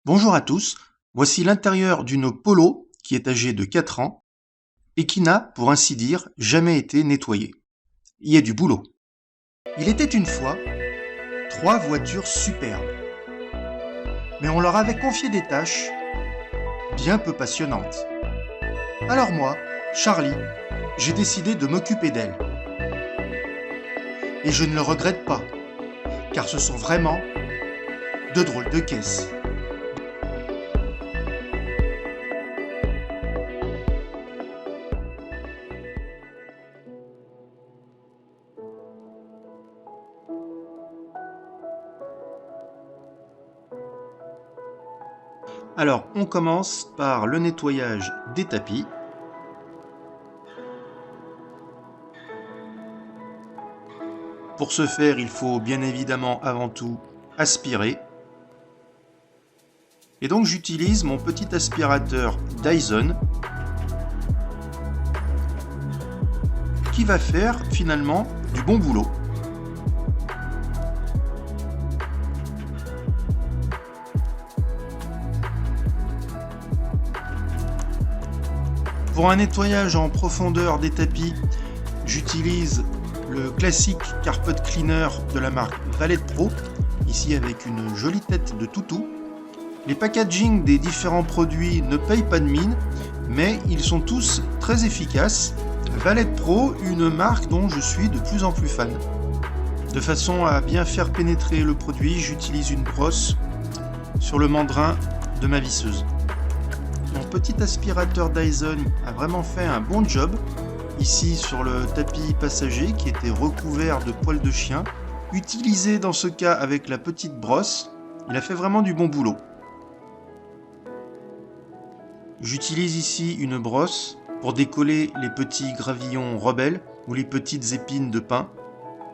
Bonjour à tous, voici l'intérieur d'une Polo qui est âgée de 4 ans et qui n'a, pour ainsi dire, jamais été nettoyée. Il y a du boulot. Il était une fois 3 voitures superbes, mais on leur avait confié des tâches bien peu passionnantes. Alors moi, Charlie, j'ai décidé de m'occuper d'elles. Et je ne le regrette pas, car ce sont vraiment de drôles de caisses. Alors, on commence par le nettoyage des tapis. Pour ce faire, il faut bien évidemment avant tout aspirer. Et donc j'utilise mon petit aspirateur Dyson qui va faire finalement du bon boulot. Pour un nettoyage en profondeur des tapis, j'utilise le classique Carpet Cleaner de la marque Valet Pro, ici avec une jolie tête de toutou. Les packaging des différents produits ne payent pas de mine, mais ils sont tous très efficaces. Valet Pro, une marque dont je suis de plus en plus fan. De façon à bien faire pénétrer le produit, j'utilise une brosse sur le mandrin de ma visseuse. Mon petit aspirateur Dyson a vraiment fait un bon job, ici sur le tapis passager qui était recouvert de poils de chien. Utilisé dans ce cas avec la petite brosse, il a fait vraiment du bon boulot. J'utilise ici une brosse pour décoller les petits gravillons rebelles ou les petites épines de pin.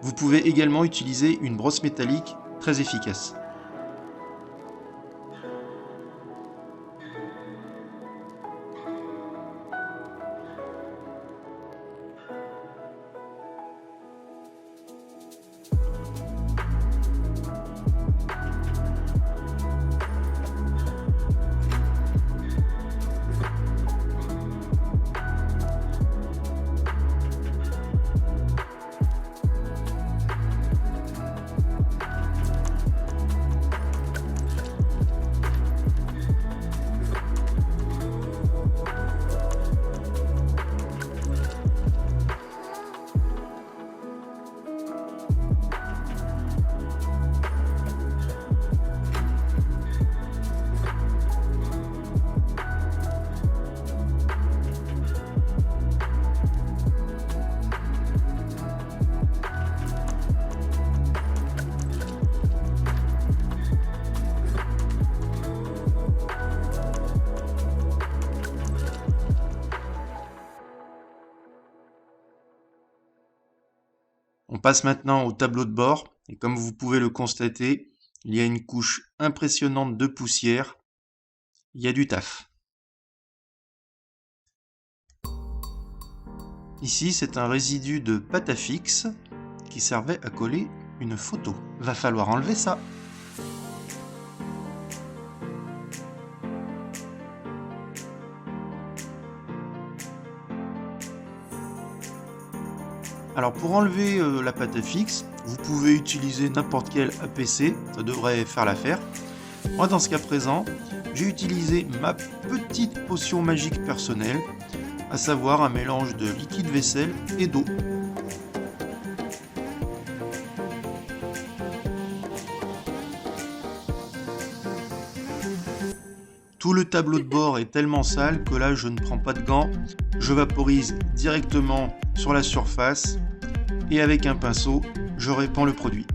Vous pouvez également utiliser une brosse métallique très efficace. On passe maintenant au tableau de bord, et comme vous pouvez le constater, il y a une couche impressionnante de poussière. Il y a du taf. Ici, c'est un résidu de pâte à fixe qui servait à coller une photo. Va falloir enlever ça. Alors pour enlever la pâte à fixe, vous pouvez utiliser n'importe quel APC, ça devrait faire l'affaire. Moi dans ce cas présent, j'ai utilisé ma petite potion magique personnelle, à savoir un mélange de liquide vaisselle et d'eau. Tout le tableau de bord est tellement sale que là je ne prends pas de gants, je vaporise directement sur la surface et avec un pinceau, je répands le produit.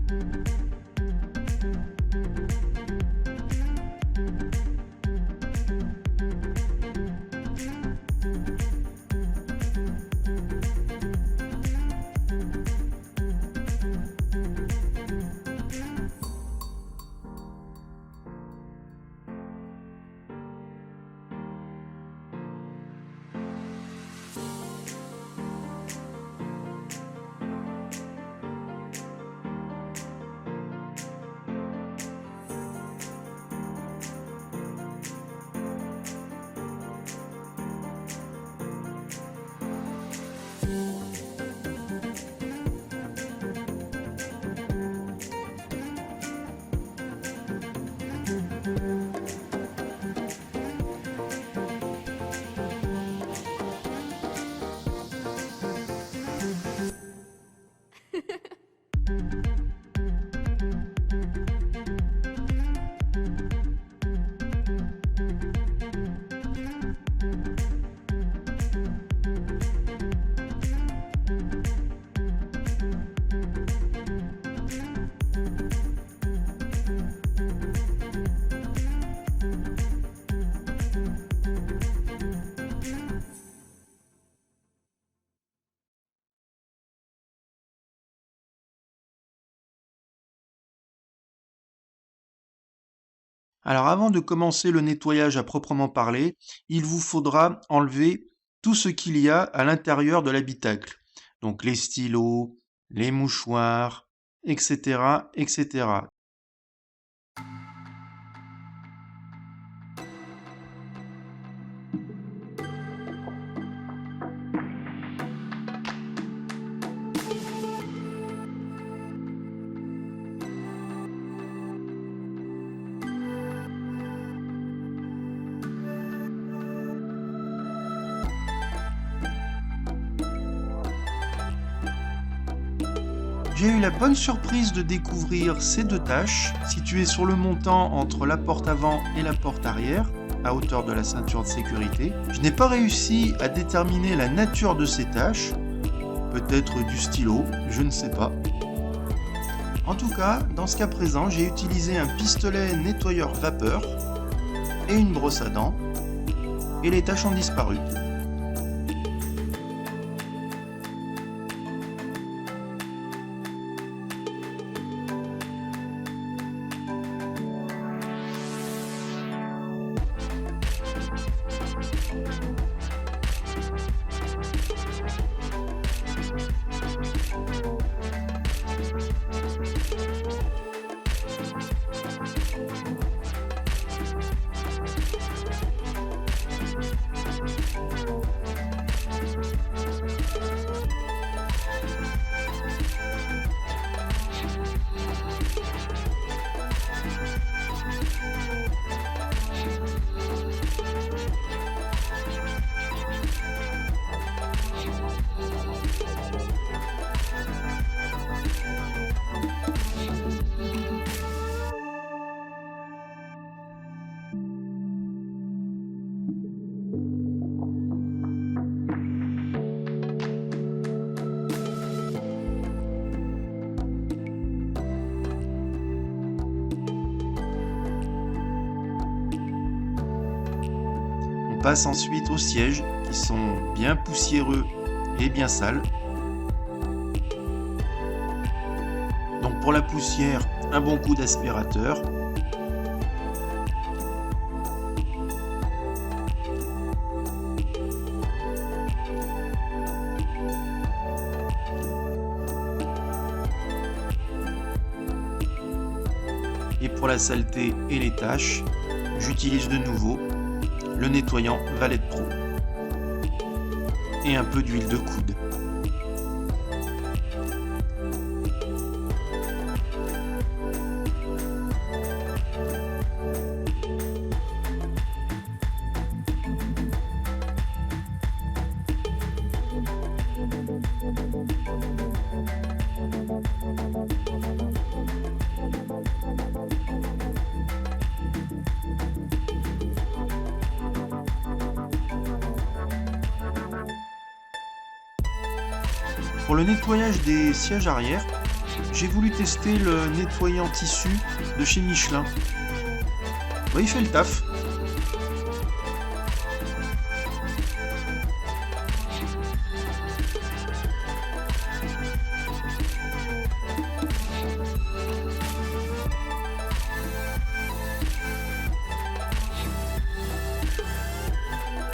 Alors avant de commencer le nettoyage à proprement parler, il vous faudra enlever tout ce qu'il y a à l'intérieur de l'habitacle. Donc les stylos, les mouchoirs, etc., etc. J'ai eu la bonne surprise de découvrir ces deux taches situées sur le montant entre la porte avant et la porte arrière, à hauteur de la ceinture de sécurité. Je n'ai pas réussi à déterminer la nature de ces taches, peut-être du stylo, je ne sais pas. En tout cas, dans ce cas présent, j'ai utilisé un pistolet nettoyeur vapeur et une brosse à dents, et les taches ont disparu. On passe ensuite aux sièges qui sont bien poussiéreux et bien sales. Donc pour la poussière, un bon coup d'aspirateur. Et pour la saleté et les taches, j'utilise de nouveau le nettoyant Valette Pro et un peu d'huile de coude. Pour le nettoyage des sièges arrière, j'ai voulu tester le nettoyant tissu de chez Michelin. Bah, il fait le taf.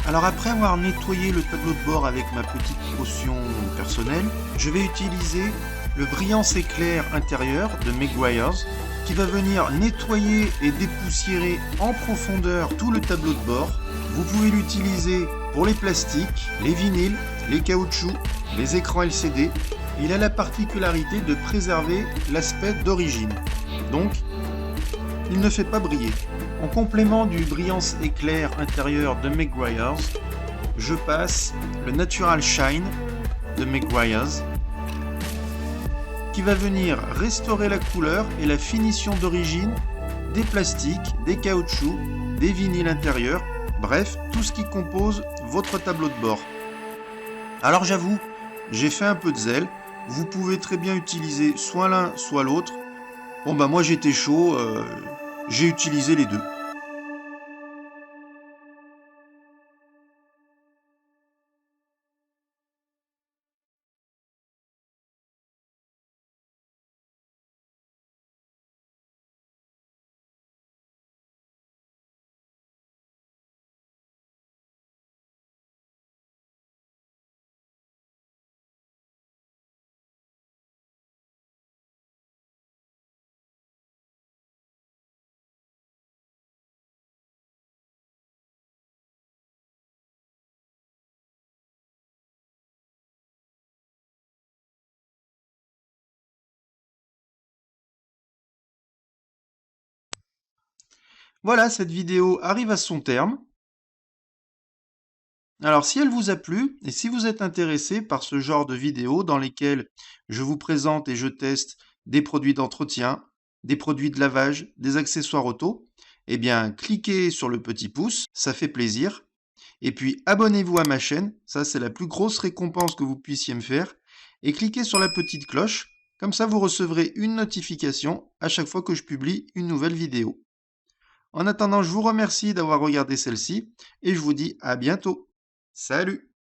Alors après avoir nettoyé le tableau de bord avec ma petite potion personnelle, je vais utiliser le Brillance Éclair intérieur de Meguiar's qui va venir nettoyer et dépoussiérer en profondeur tout le tableau de bord. Vous pouvez l'utiliser Pour les plastiques, les vinyles, les caoutchoucs, les écrans LCD, il a la particularité de préserver l'aspect d'origine. Donc, il ne fait pas briller. En complément du brillance éclair intérieur de Meguiar's, je passe le Natural Shine de Meguiar's, qui va venir restaurer la couleur et la finition d'origine des plastiques, des caoutchoucs, des vinyles intérieurs, bref, tout ce qui compose votre tableau de bord. Alors j'avoue, j'ai fait un peu de zèle, vous pouvez très bien utiliser soit l'un soit l'autre. Bon bah moi j'étais chaud, j'ai utilisé les deux. Voilà, cette vidéo arrive à son terme. Alors si elle vous a plu, et si vous êtes intéressé par ce genre de vidéos dans lesquelles je vous présente et je teste des produits d'entretien, des produits de lavage, des accessoires auto, eh bien cliquez sur le petit pouce, ça fait plaisir. Et puis abonnez-vous à ma chaîne, ça c'est la plus grosse récompense que vous puissiez me faire. Et cliquez sur la petite cloche, comme ça vous recevrez une notification à chaque fois que je publie une nouvelle vidéo. En attendant, je vous remercie d'avoir regardé celle-ci et je vous dis à bientôt. Salut!